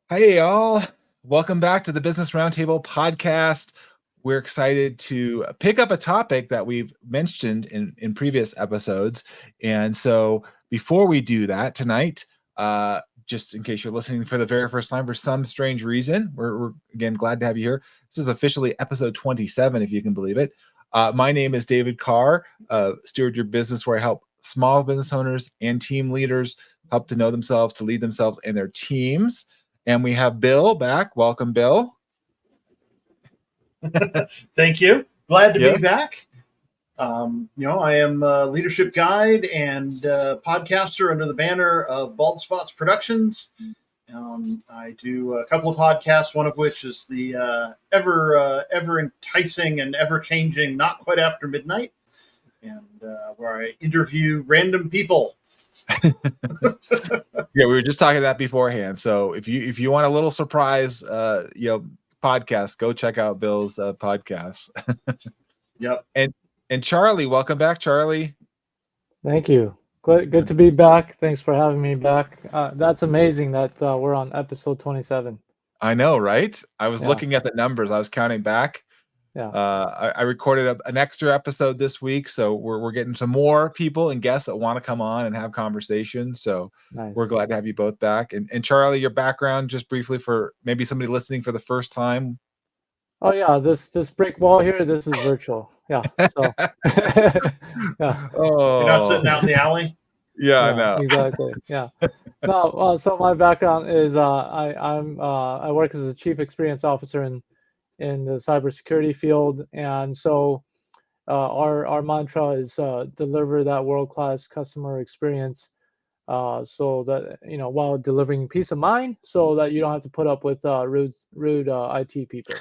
Hey, all. Welcome back to the Business Roundtable Podcast. We're excited to pick up a topic that we've mentioned in previous episodes. And so before we do that tonight, just in case you're listening for the very first time for some strange reason, we're again glad to have you here. This is officially episode 27, if you can believe it. My name is David Carr, Steward Your Business, where I help small business owners and team leaders help to know themselves, to lead themselves and their teams. And we have Bill back. Welcome, Bill. Thank you. Glad to Yes. be back. I am a leadership guide and podcaster under the banner of Bald Spots Productions. I do a couple of podcasts, one of which is the ever enticing and ever changing Not Quite After Midnight, and where I interview random people. Yeah, we were just talking that beforehand. So if you want a little surprise, podcast, go check out Bill's podcast. Yep. And Charlie, welcome back, Charlie. Thank you. Good to be back. Thanks for having me back. That's amazing that we're on episode 27. I know, right? I was Yeah. looking at the numbers. I was counting back. Yeah. I recorded an extra episode this week, so we're getting some more people and guests that want to come on and have conversations. So Nice. we're glad to have you both back. And Charlie, your background, just briefly for maybe somebody listening for the first time. Oh yeah, this brick wall here, this is virtual. Yeah. So yeah. Oh, You're not sitting out in the alley? Yeah, I know. Exactly. Yeah. No, so my background is I work as a chief experience officer in the cybersecurity field, and so our mantra is deliver that world-class customer experience, so that while delivering peace of mind, so that you don't have to put up with rude IT people.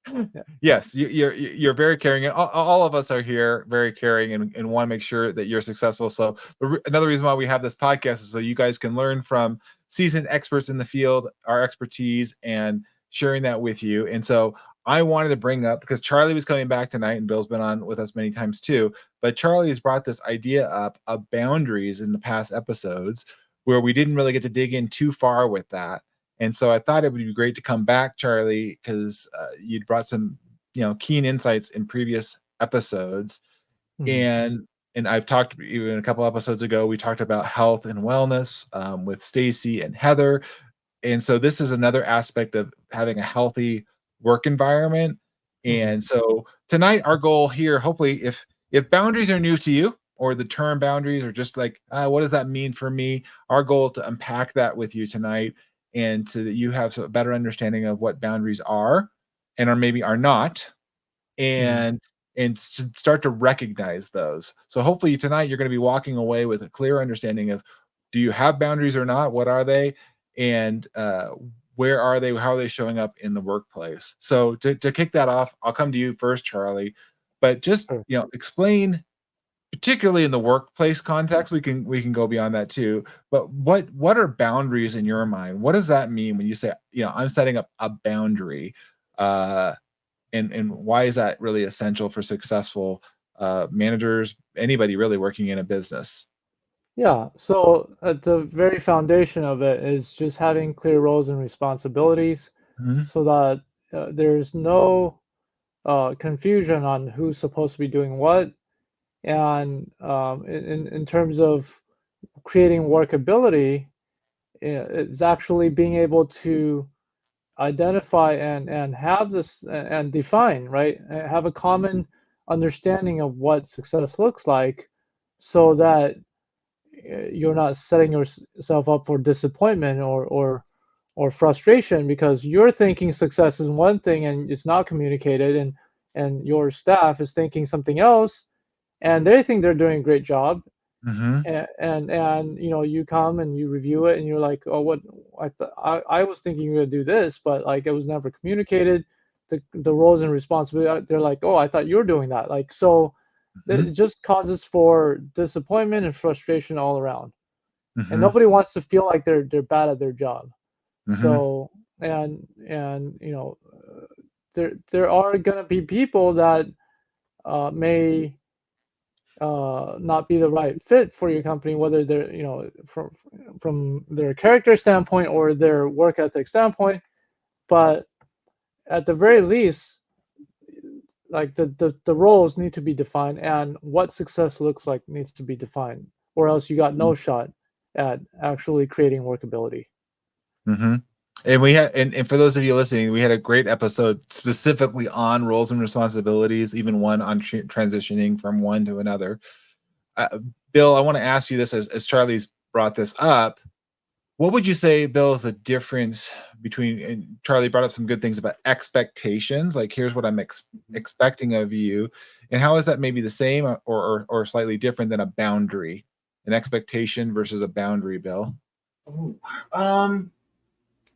Yeah. Yes, you're very caring, and all of us are here very caring and want to make sure that you're successful. So another reason why we have this podcast is so you guys can learn from seasoned experts in the field, our expertise, and sharing that with you. And so I wanted to bring up, because Charlie was coming back tonight and Bill's been on with us many times too, but Charlie has brought this idea up of boundaries in the past episodes where we didn't really get to dig in too far with that. And so I thought it would be great to come back, Charlie, because you'd brought some, keen insights in previous episodes. Mhm. And I've talked even a couple episodes ago, we talked about health and wellness with Stacy and Heather. And so this is another aspect of having a healthy work environment. And so tonight, our goal here, hopefully, if boundaries are new to you, or the term boundaries, or just like, what does that mean for me? Our goal is to unpack that with you tonight, and so that you have a better understanding of what boundaries are and are maybe are not, and start to recognize those. So hopefully tonight you're going to be walking away with a clear understanding of, do you have boundaries or not? What are they? And where are they? How are they showing up in the workplace? So to kick that off, I'll come to you first, Charlie, but just, Sure. explain, particularly in the workplace context, we can go beyond that too. But what are boundaries in your mind? What does that mean when you say, I'm setting up a boundary? And why is that really essential for successful managers, anybody really working in a business? Yeah, so at the very foundation of it is just having clear roles and responsibilities, Mhm. so that there's no confusion on who's supposed to be doing what. And in terms of creating workability, it's actually being able to identify and have this and define, right? Have a common understanding of what success looks like, so that you're not setting yourself up for disappointment or frustration, because you're thinking success is one thing and it's not communicated, and your staff is thinking something else, and they think they're doing a great job. Mhm. And you come and you review it and you're like, oh, what I was thinking you're gonna do this, but like it was never communicated, the roles and responsibility. They're like, oh, I thought you were doing that. Like, so it Mhm. just causes for disappointment and frustration all around, and Mhm. nobody wants to feel like they're bad at their job. Mhm. So there are gonna be people that may not be the right fit for your company, whether they're, from their character standpoint or their work ethic standpoint. But at the very least, like the roles need to be defined, and what success looks like needs to be defined, or else you got no shot at actually creating workability. Mm-hmm. And we had, and for those of you listening, we had a great episode specifically on roles and responsibilities, even one on transitioning from one to another. Bill, I want to ask you this as Charlie's brought this up. What would you say, Bill, is the difference between, and Charlie brought up some good things about expectations, like here's what I'm expecting of you, and how is that maybe the same or slightly different than a boundary, an expectation versus a boundary, Bill? Ooh.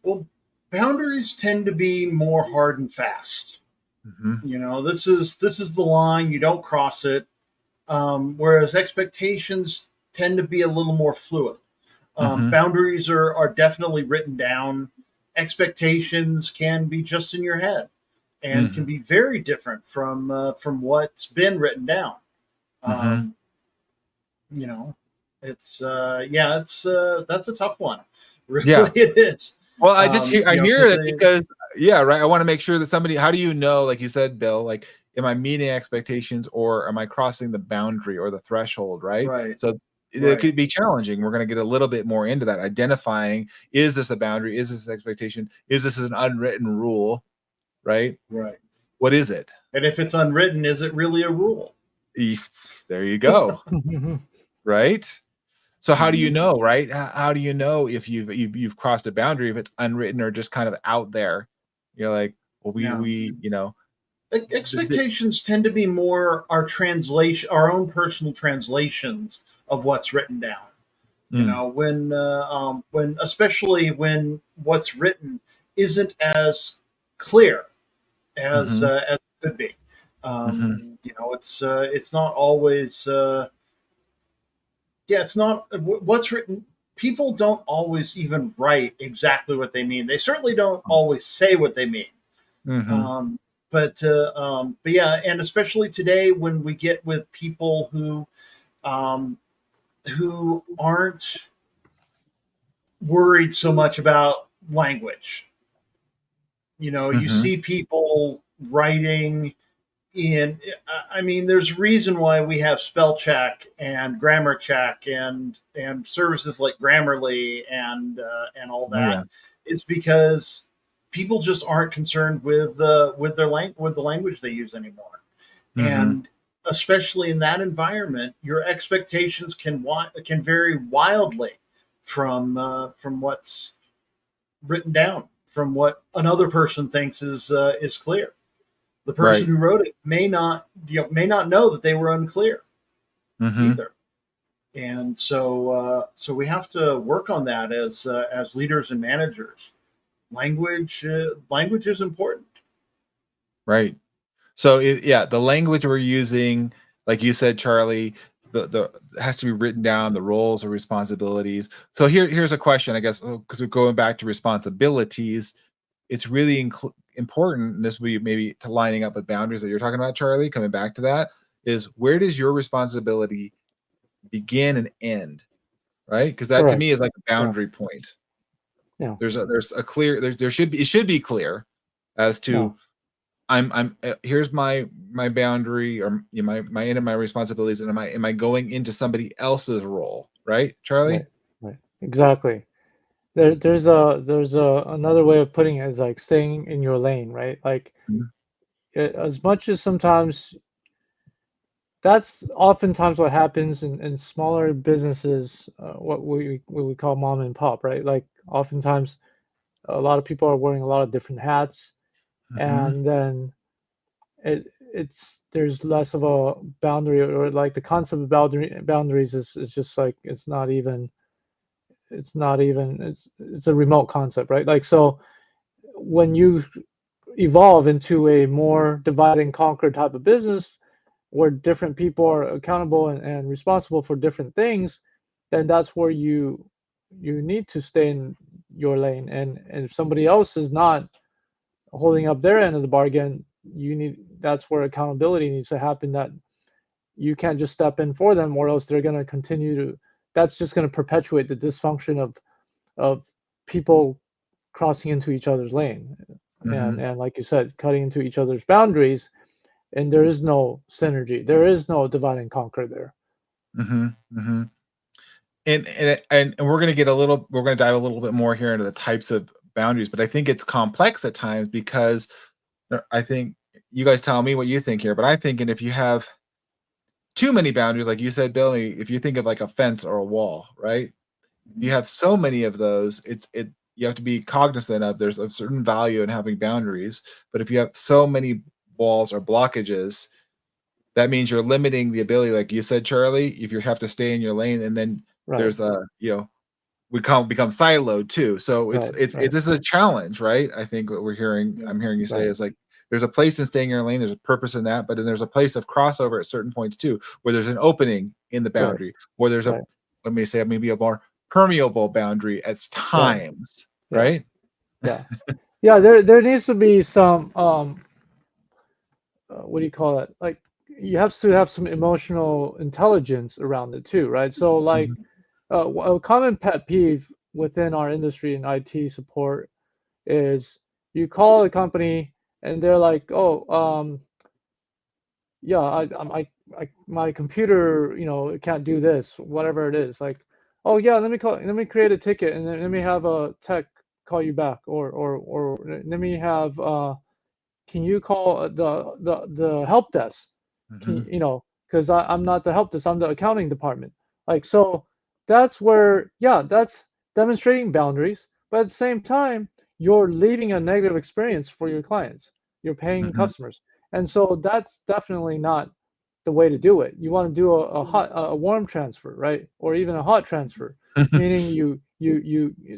Well, boundaries tend to be more hard and fast. Mm-hmm. This is the line, you don't cross it. Whereas expectations tend to be a little more fluid. Mm-hmm. Boundaries are definitely written down. Expectations can be just in your head and can be very different from what's been written down. It's that's a tough one. Really, it is. Well, I hear it because right. I want to make sure that somebody. How do you know? Like you said, Bill. Like, am I meeting expectations or am I crossing the boundary or the threshold? Right. Right. So it could be challenging. We're going to get a little bit more into that. Identifying: is this a boundary? Is this an expectation? Is this an unwritten rule? Right. Right. What is it? And if it's unwritten, is it really a rule? There you go. Right. So how do you know, right? How do you know if you've crossed a boundary, if it's unwritten or just kind of out there? You're like, well, we expectations tend to be more our own personal translations of what's written down. When especially when what's written isn't as clear as it could be. It's not always. It's not what's written. People don't always even write exactly what they mean. They certainly don't always say what they mean. But yeah, and especially today when we get with people who aren't worried so much about language. You see people writing there's a reason why we have spell check and grammar check and services like Grammarly and all that. Yeah. It's because people just aren't concerned with the language they use anymore. And especially in that environment, your expectations can vary wildly from what's written down, from what another person thinks is clear. The person who wrote it may not know that they were unclear either, and so we have to work on that as leaders and managers. Language is important, right? So the language we're using, like you said, Charlie, the has to be written down, the roles or responsibilities. So here's a question, I guess, because we're going back to responsibilities. It's really important, and this will be maybe to lining up with boundaries that you're talking about, Charlie, coming back to that, is where does your responsibility begin and end, right? Because that to me is like a boundary point. Yeah. There's a clear, it should be clear as to I'm here's my boundary or my end of my responsibilities, and am I going into somebody else's role, right, Charlie? Right. Exactly. There's another way of putting it is like staying in your lane, right? Like as much as sometimes that's oftentimes what happens in smaller businesses, what we call mom and pop, right? Like oftentimes a lot of people are wearing a lot of different hats, and then it's there's less of a boundary, or like the concept of boundaries is just like it's a remote concept, right? Like, so when you evolve into a more divide and conquer type of business where different people are accountable and responsible for different things, then that's where you need to stay in your lane, and if somebody else is not holding up their end of the bargain, that's where accountability needs to happen, that you can't just step in for them, or else they're going to continue to. That's just going to perpetuate the dysfunction of people crossing into each other's lane, and like you said, cutting into each other's boundaries, and there is no synergy. There is no divide and conquer there. And we're going to dive a little bit more here into the types of boundaries, but I think it's complex at times because I think you guys tell me what you think here, but I'm thinking if you have too many boundaries, like you said, Bill, if you think of like a fence or a wall, right? You have so many of those, you have to be cognizant of there's a certain value in having boundaries, but if you have so many walls or blockages, that means you're limiting the ability, like you said, Charlie, if you have to stay in your lane, and then there's we become siloed too. So this is a challenge, right? I think what I'm hearing you say is like there's a place in staying in your lane, there's a purpose in that, but then there's a place of crossover at certain points too, where there's an opening in the boundary, where there's let me say maybe a more permeable boundary at times, right? Yeah, there needs to be some what do you call it? Like you have to have some emotional intelligence around it too, right? So like a common pet peeve within our industry in IT support is you call a company and they're like, oh, yeah, my computer, it can't do this, whatever it is. Like, oh yeah, let me create a ticket and then let me have a tech call you back, or let me have can you call the help desk? Because I'm not the help desk, I'm the accounting department. Like, so that's where, that's demonstrating boundaries, but at the same time, you're leaving a negative experience for your clients, your paying customers. And so that's definitely not the way to do it. You want to do a warm transfer, right? Or even a hot transfer, meaning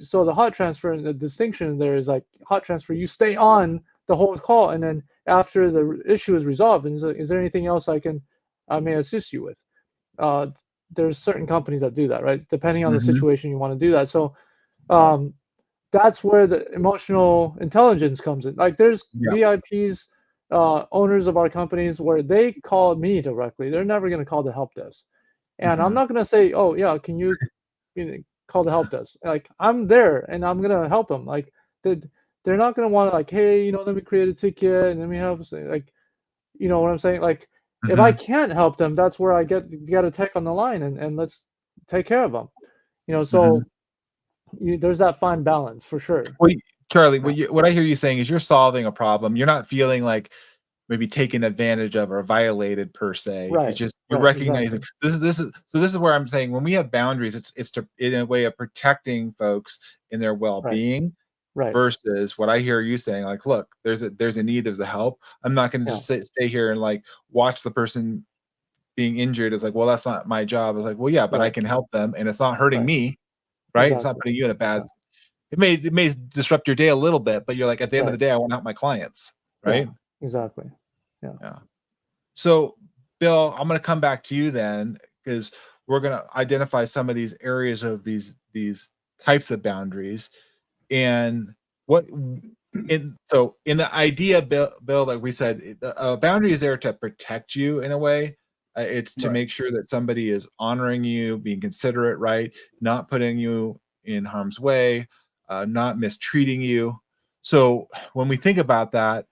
so the hot transfer, and the distinction there is like hot transfer, you stay on the whole call, and then after the issue is resolved, is there anything else I may assist you with? There's certain companies that do that, right? Depending on the situation, you want to do that. So that's where the emotional intelligence comes in. Like there's VIPs, owners of our companies, where they call me directly. They're never going to call the help desk, and I'm not going to say, oh yeah, can you call the help desk? Like I'm there and I'm going to help them. Like they're not going to want to like, hey, let me create a ticket and let me have like, what I'm saying? Like if I can't help them, that's where I get a tech on the line and let's take care of them. So there's that fine balance for sure. Well, Charlie, what I hear you saying is you're solving a problem. You're not feeling like maybe taken advantage of or violated per se. Right. It's just you're recognizing this is where I'm saying when we have boundaries, it's to, in a way of protecting folks in their well-being. Right. Versus what I hear you saying, like, look, there's a need, there's a help. I'm not going to just stay here and like watch the person being injured. It's like, well, that's not my job. It's like, well, yeah, but I can help them, and it's not hurting me, right? It's not putting you in a bad. It may disrupt your day a little bit, but you're like, at the end of the day, I want to help my clients, right? Yeah, exactly. Yeah. So, Bill, I'm going to come back to you then, because we're going to identify some of these areas of these types of boundaries. And so in the idea, Bill, like we said, a boundary is there to protect you in a way. It's to make sure that somebody is honoring you, being considerate, right? Not putting you in harm's way, not mistreating you. So when we think about that,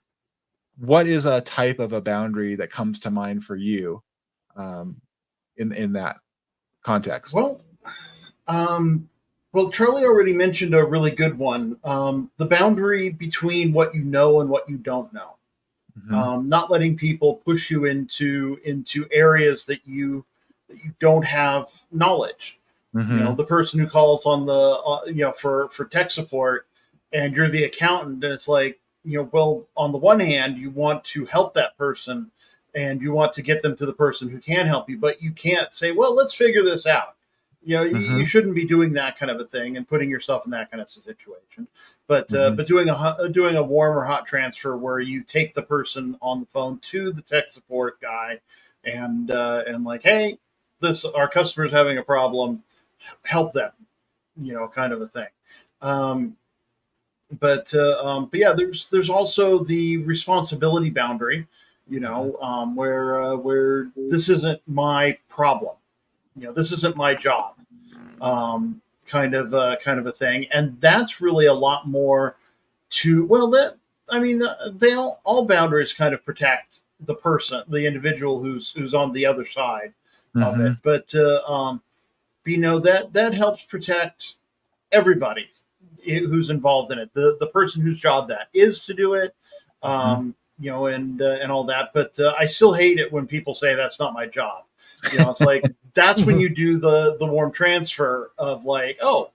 what is a type of a boundary that comes to mind for you in that context? Well, Charlie already mentioned a really good one. The boundary between what you know and what you don't know. Not letting people push you into areas that you don't have knowledge. The person who calls on the for tech support, and you're the accountant, and it's like, well, on the one hand, you want to help that person and you want to get them to the person who can help you, but you can't say, well, let's figure this out. You shouldn't be doing that kind of a thing and putting yourself in that kind of situation. But doing a warm or hot transfer where you take the person on the phone to the tech support guy and like, hey, our customer's having a problem, help them, kind of a thing. But yeah, there's also the responsibility boundary, where this isn't my problem, this isn't my job, kind of a thing. And that's really a lot more to, well, they all boundaries kind of protect the person, the individual who's on the other side of it. But that helps protect everybody who's involved in it, the person whose job that is to do it, and all that. But I still hate it when people say that's not my job. It's like, that's when you do the warm transfer of like, oh,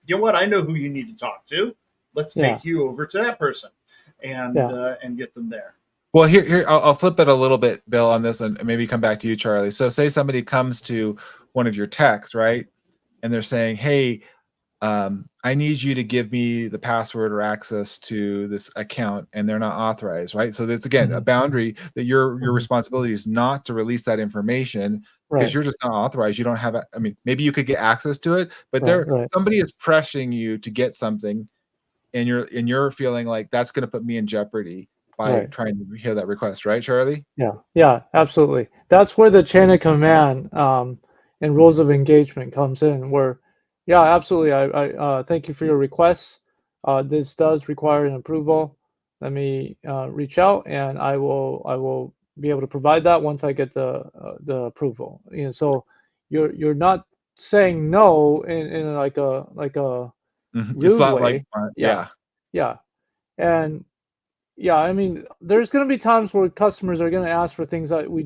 you know what, I know who you need to talk to. Let's take you over to that person and get them there. Well, here I'll flip it a little bit, Bill, on this, and maybe come back to you, Charlie. So say somebody comes to one of your techs, right? And they're saying, hey, I need you to give me the password or access to this account, and they're not authorized, right? So there's, again, a boundary that your responsibility is not to release that information because you're just not authorized. You don't have, maybe you could get access to it, but somebody is pressuring you to get something, and you're feeling like that's going to put me in jeopardy by trying to hear that request, right, Charlie? Yeah, absolutely. That's where the chain of command and rules of engagement comes in, where, absolutely. I thank you for your requests. This does require an approval. Let me reach out, and I will be able to provide that once I get the approval. So you're not saying no in like a rude way. And there's going to be times where customers are going to ask for things that we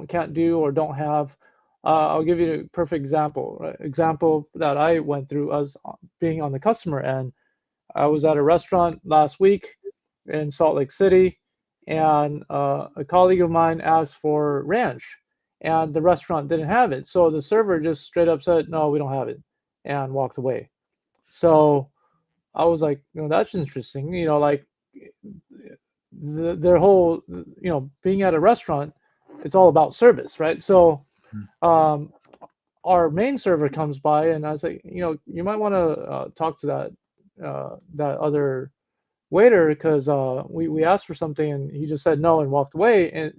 can't do or don't have. I'll give you a perfect example. Example that I went through as being on the customer end. I was at a restaurant last week in Salt Lake City, and a colleague of mine asked for ranch, and the restaurant didn't have it. So the server just straight up said, "No, we don't have it," and walked away. So I was like, that's interesting. Like their whole, being at a restaurant, it's all about service, right? So our main server comes by, and I was like, you might want to talk to that other waiter, because we asked for something and he just said no and walked away. And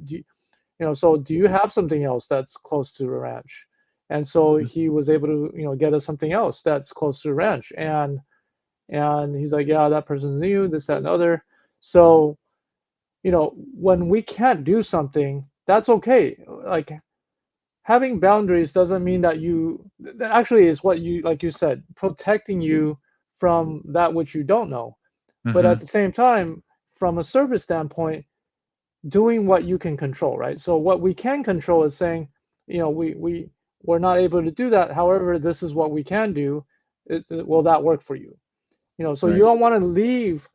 so do you have something else that's close to the ranch? And so he was able to get us something else that's close to the ranch. And he's like, yeah, that person's new, this, that, and other. So when we can't do something, that's okay. Like, having boundaries doesn't mean that actually is what you, like you said, protecting you from that which you don't know. But at the same time, from a service standpoint, doing what you can control, right? So what we can control is saying, we're not able to do that. However, this is what we can do. Will that work for you? So you don't want to leave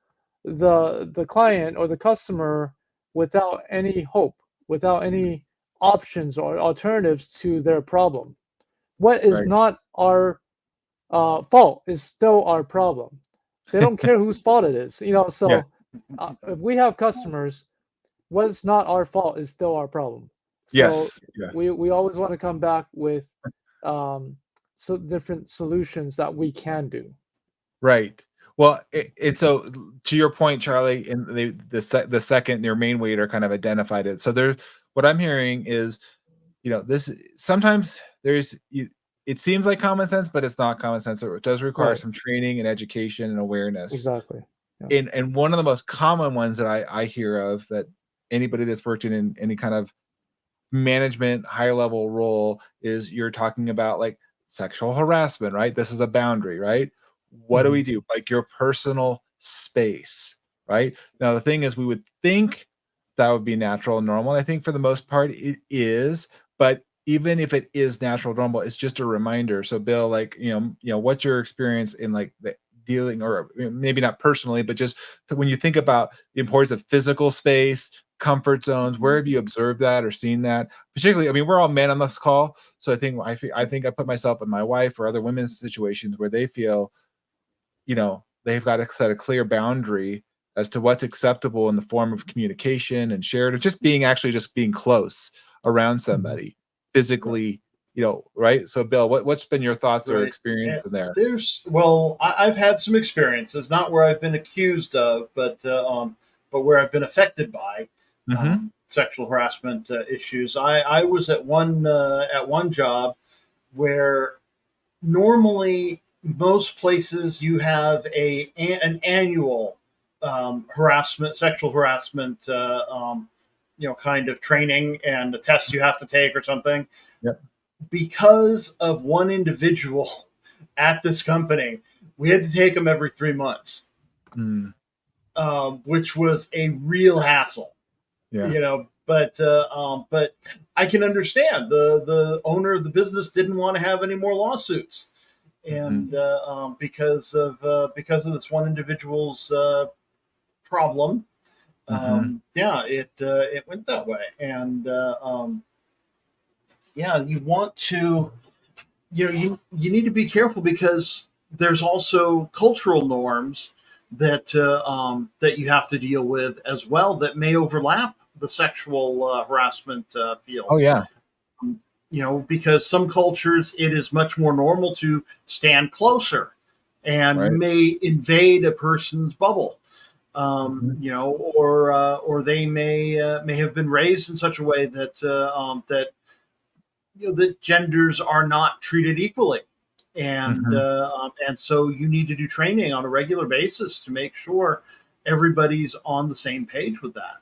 the client or the customer without any hope, without any options or alternatives to their problem. What is not our fault is still our problem. They don't care whose fault it is. So if we have customers, what's not our fault is still our problem. So we always want to come back with different solutions that we can do. Right. Well, it's so to your point, Charlie, and the second your main waiter kind of identified it. So what I'm hearing is, this sometimes it seems like common sense, but it's not common sense. It does require some training and education and awareness. Exactly. Yeah. And one of the most common ones that I hear of, that anybody that's worked in any kind of management high level role, is you're talking about like sexual harassment, right? This is a boundary, right? What do we do? Like your personal space, right? Now, the thing is, we would think that would be natural and normal. And I think for the most part it is, but even if it is natural, normal, it's just a reminder. So Bill, like, what's your experience in like the dealing, or maybe not personally, but just when you think about the importance of physical space, comfort zones, where have you observed that or seen that? Particularly, we're all men on this call. So I think I put myself in my wife or other women's situations where they feel, they've got to set a clear boundary as to what's acceptable in the form of communication and shared, or just being close around somebody physically, right? So Bill, what's been your thoughts or experience in there? I've had some experiences, not where I've been accused of, but where I've been affected by. sexual harassment issues. I was at one job where normally most places you have an annual sexual harassment, kind of training and a test you have to take or something. Yep. Because of one individual at this company, we had to take them every 3 months, which was a real hassle. Yeah. But I can understand the owner of the business didn't want to have any more lawsuits, and because of this one individual's problem, it went that way, and you want to, you need to be careful because there's also cultural norms that that you have to deal with as well that may overlap the sexual harassment field. Oh yeah. Because some cultures it is much more normal to stand closer and may invade a person's bubble. Or they may have been raised in such a way that that genders are not treated equally, and so you need to do training on a regular basis to make sure everybody's on the same page with that,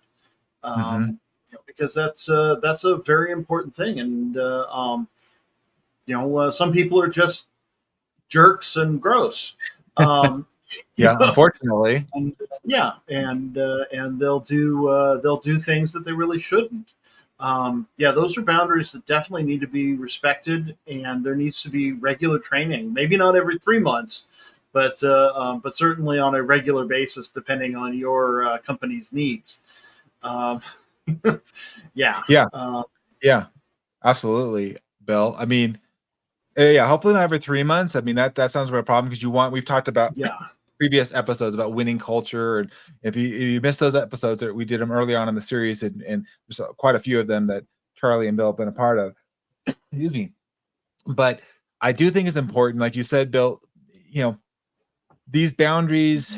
because that's a very important thing, and some people are just jerks and gross. Unfortunately. And they'll do things that they really shouldn't. Those are boundaries that definitely need to be respected, and there needs to be regular training. Maybe not every 3 months, but certainly on a regular basis, depending on your company's needs. Absolutely, Bill. I mean, hopefully not every 3 months. I mean, that sounds like a problem because we've talked about previous episodes about winning culture, and if you missed those episodes, we did them early on in the series, and there's quite a few of them that Charlie and Bill have been a part of. Excuse me. But I do think it's important, like you said, Bill, these boundaries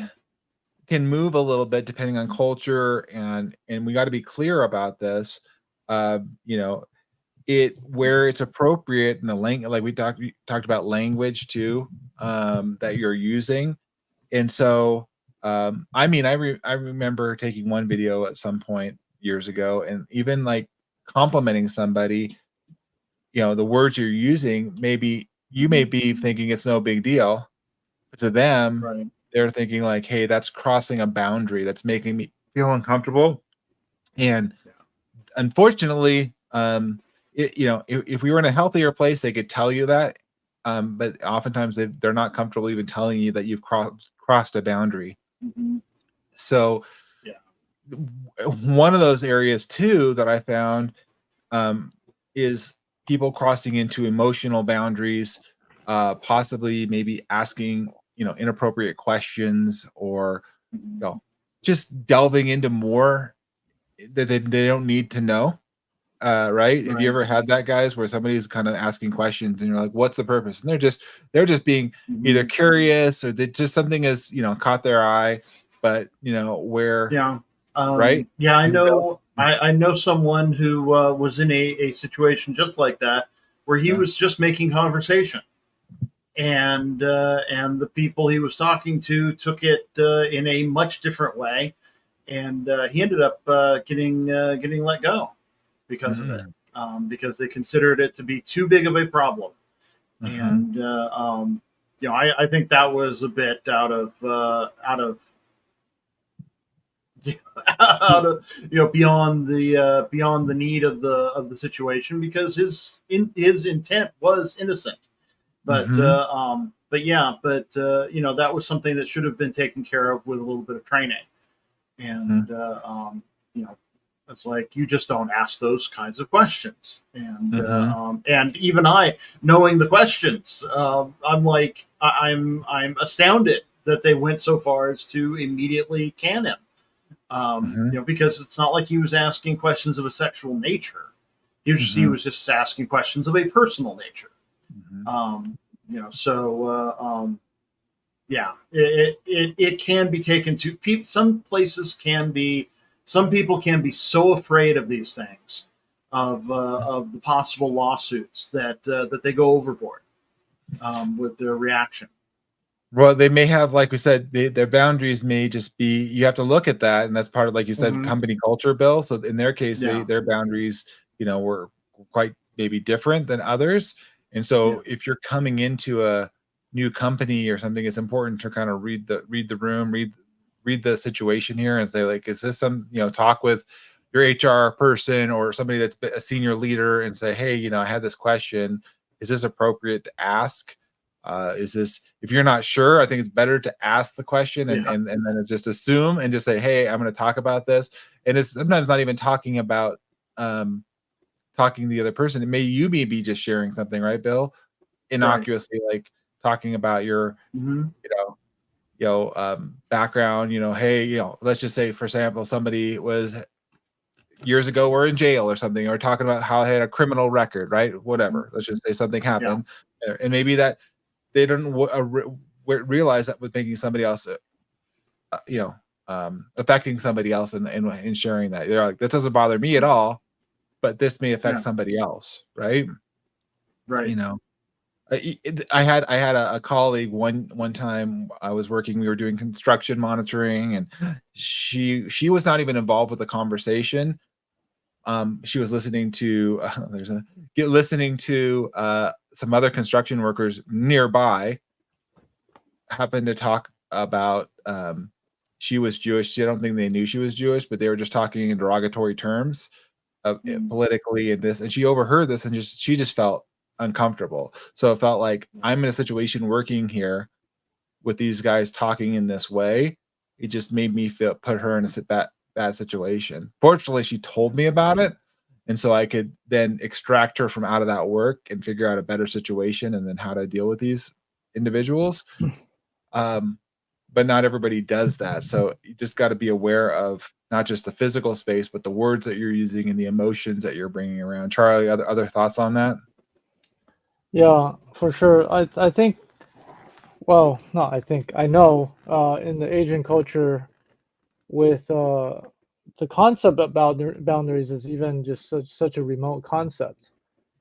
can move a little bit depending on culture, and we got to be clear about this. Where it's appropriate in the language, like we talked about language too, that you're using. And so, I remember taking one video at some point years ago, and even like complimenting somebody, the words you're using, maybe you may be thinking it's no big deal, but to them, they're thinking like, hey, that's crossing a boundary. That's making me feel uncomfortable. And unfortunately, if we were in a healthier place, they could tell you that. But oftentimes they're not comfortable even telling you that you've crossed a boundary. So one of those areas too that I found is people crossing into emotional boundaries, possibly maybe asking inappropriate questions, or just delving into more that they don't need to know. Right? Have you ever had that, guys, where somebody's kind of asking questions and you're like, what's the purpose? And they're just being either curious, or that just something has caught their eye, but where right? I know I know someone who was in a situation just like that, where he was just making conversation, and the people he was talking to took it in a much different way, and he ended up getting let go because of it, because they considered it to be too big of a problem. And I think that was a bit out of beyond the need of the situation, because his intent was innocent, but that was something that should have been taken care of with a little bit of training, and it's like, you just don't ask those kinds of questions. And even I, knowing the questions, I'm astounded that they went so far as to immediately can him. Because it's not like he was asking questions of a sexual nature. He was just asking questions of a personal nature. It can be taken to some places can be some people can be so afraid of these things, of the possible lawsuits, that they go overboard with their reaction. Well, they may have, like we said, their boundaries may just be, you have to look at that, and that's part of, like you said, company culture, Bill. So in their case, their boundaries, were quite maybe different than others. And so if you're coming into a new company or something, it's important to kind of read the room, read the situation here, and say, like, is this some, talk with your HR person or somebody that's a senior leader and say, hey, I had this question. Is this appropriate to ask? Is this, if you're not sure, I think it's better to ask the question and then just assume and just say, hey, I'm going to talk about this. And it's sometimes not even talking about talking to the other person. It may be just sharing something, right, Bill? Innocuously, like talking about your background. Hey, let's just say, for example, somebody was years ago were in jail or something, or talking about how they had a criminal record, right? Whatever. Let's just say something happened, and maybe that they didn't realize that was making somebody else, affecting somebody else, and sharing that. They're like, that doesn't bother me at all, but this may affect somebody else, right? Right. I had a colleague one time. I was working, we were doing construction monitoring, and she was not even involved with the conversation. She was listening to some other construction workers nearby happened to talk about she was Jewish. I don't think they knew she was Jewish, but they were just talking in derogatory terms politically, and she overheard this, and she just felt uncomfortable. So it felt like, I'm in a situation working here with these guys talking in this way. It just made me put her in a bad situation. Fortunately, she told me about it, and so I could then extract her from out of that work and figure out a better situation and then how to deal with these individuals. But not everybody does that. So you just got to be aware of not just the physical space, but the words that you're using and the emotions that you're bringing around. Charlie, other thoughts on that? Yeah, for sure. I think, well, not I think, I know, in the Asian culture, with the concept of boundaries is even just such a remote concept,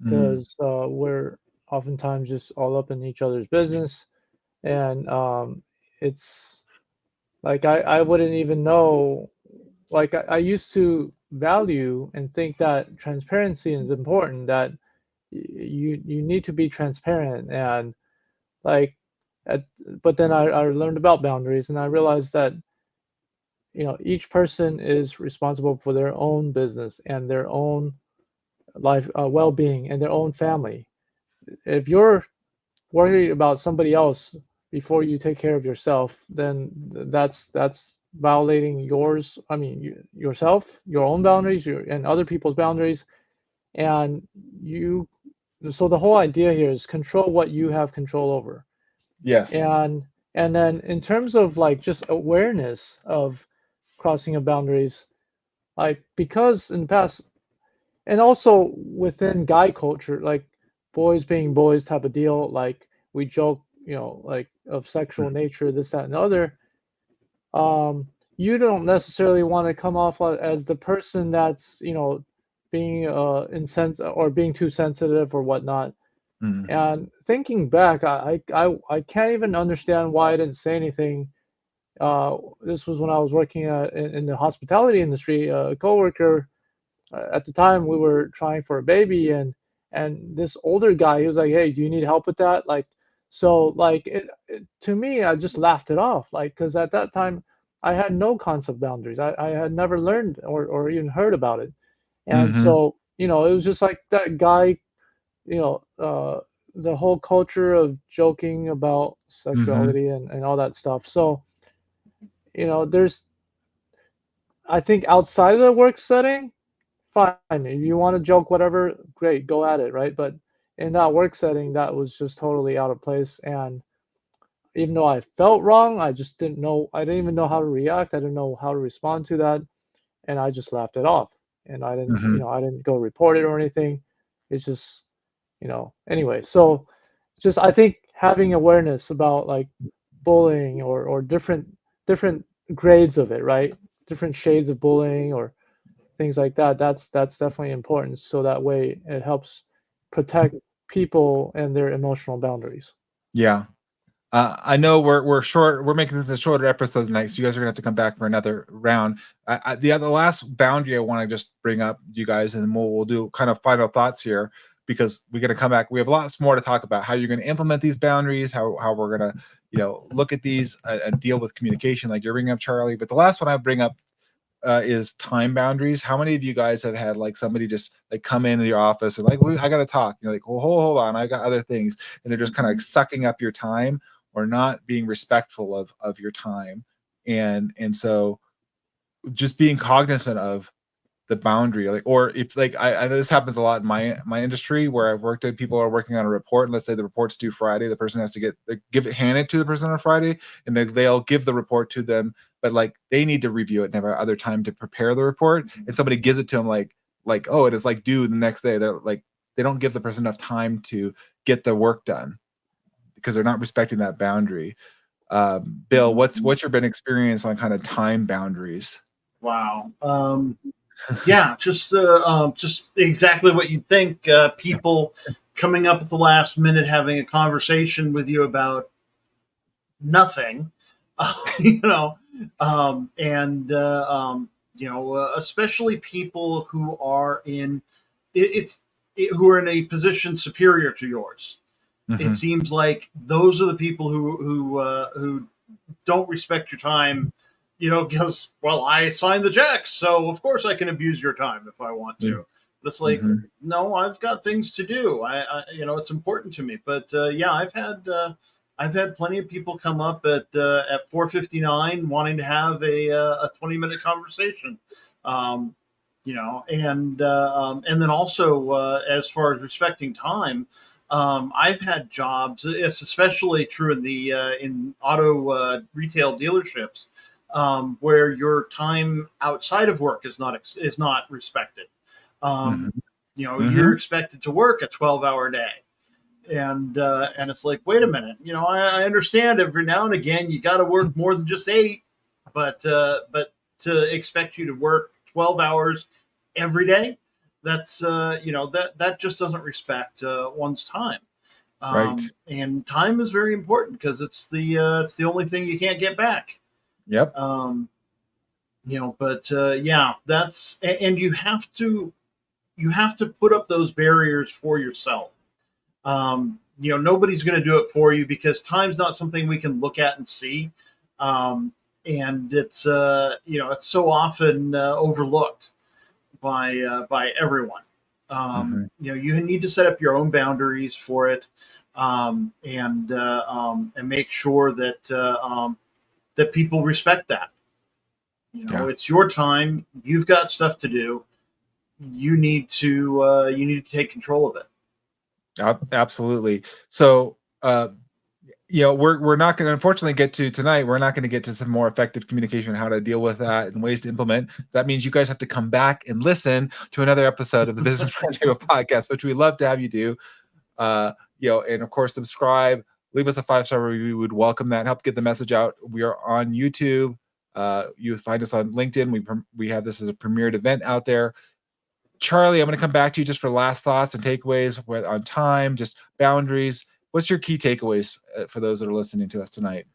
because we're oftentimes just all up in each other's business, and it's like I wouldn't even know. Like I used to value and think that transparency is important, that you need to be transparent, and like at, but then I learned about boundaries, and I realized that each person is responsible for their own business and their own life, well-being, and their own family. If you're worried about somebody else before you take care of yourself, then that's violating yourself, your own boundaries, and other people's boundaries. And so the whole idea here is control what you have control over. Yes. And then in terms of like just awareness of crossing of boundaries, like, because in the past, and also within guy culture, like boys being boys type of deal, like we joke, like of sexual nature, this, that, and the other. You don't necessarily want to come off as the person that's, being insensitive or being too sensitive or whatnot. And thinking back, I can't even understand why I didn't say anything. This was when I was working in the hospitality industry. A coworker, at the time, we were trying for a baby, and this older guy, he was like, "Hey, do you need help with that?" Like, so like to me, I just laughed it off, like, because at that time I had no concept of boundaries. I had never learned or even heard about it, and so it was just like that guy, the whole culture of joking about sexuality and all that stuff. So there's, I think, outside of the work setting, fine. If you want to joke, whatever, great, go at it, right? But in that work setting, that was just totally out of place. And even though I felt wrong, I just didn't know. I didn't even know how to react. I didn't know how to respond to that, and I just laughed it off. And I didn't, I didn't go report it or anything. It's just, anyway. So, just, I think having awareness about like bullying or different grades of it, right? different shades of bullying or things like that. That's definitely important. So that way it helps protect people and their emotional boundaries. Yeah. I know we're short. We're making this a shorter episode tonight, so you guys are gonna have to come back for another round. The last boundary I want to just bring up, you guys, and we'll do kind of final thoughts here because we're gonna come back. We have lots more to talk about how you're gonna implement these boundaries, how we're gonna look at these and deal with communication, like you're bringing up, Charlie. But the last one I bring up is time boundaries. How many of you guys have had like somebody just like come into your office and like, I got to talk? You're like, well, hold on, I got other things, and they're just kind of like sucking up your time or not being respectful of your time, and so just being cognizant of the boundary, like, or if like I this happens a lot in my industry where I've worked at, people are working on a report, and let's say the report's due Friday, the person has to hand it to the person on Friday, and they'll give the report to them, but like they need to review it and have other time to prepare the report, and somebody gives it to them like, oh, it is like due the next day. They're like, they don't give the person enough time to get the work done because they're not respecting that boundary. Bill, what's your been experience on kind of time boundaries? Wow. Yeah, just exactly what you'd think. People coming up at the last minute, having a conversation with you about nothing, you know, especially people who are who are in a position superior to yours. Mm-hmm. It seems like those are the people who don't respect your time, because, well, I signed the checks, so of course I can abuse your time if I want to. But it's like, no, I've got things to do. It's important to me. But yeah, I've had plenty of people come up at 4:59 wanting to have a 20-minute conversation. And then also as far as respecting time. I've had jobs. It's especially true in auto retail dealerships, where your time outside of work is not respected. You're expected to work a 12-hour day, and it's like, wait a minute. I understand every now and again you got to work more than just 8, but to expect you to work 12 hours every day, that's that just doesn't respect one's time. Right. And time is very important because it's the only thing you can't get back. Yep. Yeah, that's, and you have to put up those barriers for yourself. Nobody's going to do it for you because time's not something we can look at and see. And it's it's so often overlooked by everyone. You need to set up your own boundaries for it, and make sure that that people respect that. It's your time. You've got stuff to do. You need to take control of it. Absolutely. So, we're not going to unfortunately get to tonight. We're not going to get to some more effective communication and how to deal with that and ways to implement. That means you guys have to come back and listen to another episode of the Business Roundtable Podcast, which we'd love to have you do. And of course, subscribe, leave us a 5-star review. We would welcome that. Help get the message out. We are on YouTube. You find us on LinkedIn. We have this as a premiered event out there. Charlie, I'm going to come back to you just for last thoughts and takeaways on time, just boundaries. What's your key takeaways for those that are listening to us tonight?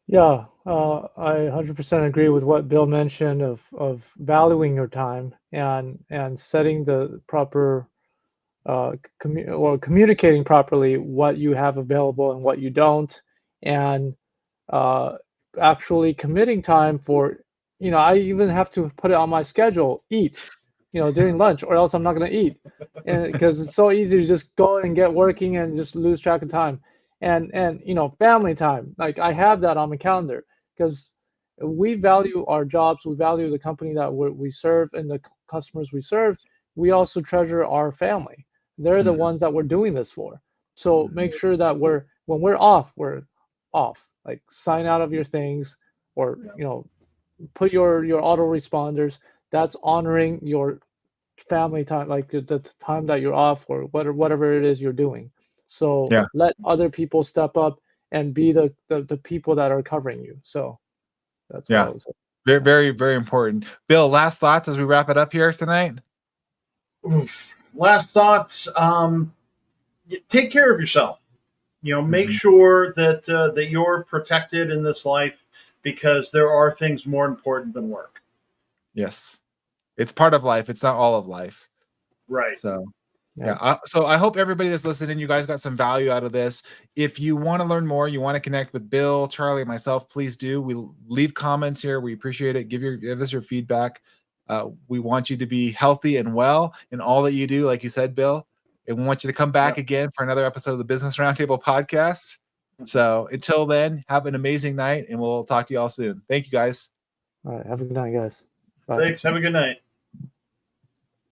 Yeah, I 100% agree with what Bill mentioned of valuing your time and setting the proper communicating properly what you have available and what you don't, and actually committing time for, I even have to put it on my schedule, eat, during lunch, or else I'm not going to eat, and because it's so easy to just go and get working and just lose track of time, and family time, like I have that on my calendar because we value our jobs, we value the company that we serve and the customers we serve. We also treasure our family. They're the ones that we're doing this for. So make sure that when we're off, like sign out of your things, or put your autoresponders. That's honoring your family time, like the time that you're off, or whatever it is you're doing. So let other people step up and be the people that are covering you. So that's what I was saying. Very, very, very important. Bill, last thoughts as we wrap it up here tonight? Oof. Last thoughts. Take care of yourself. Make Mhm. sure that that you're protected in this life, because there are things more important than work. Yes. It's part of life. It's not all of life. Right. So Yeah. so I hope everybody that's listening, you guys got some value out of this. If you want to learn more, you want to connect with Bill, Charlie, and myself, please do. We leave comments here. We appreciate it. Give us your feedback. We want you to be healthy and well in all that you do, like you said, Bill. And we want you to come back again for another episode of the Business Roundtable Podcast. So until then, have an amazing night, and we'll talk to you all soon. Thank you, guys. All right. Have a good night, guys. Bye. Thanks. Have a good night.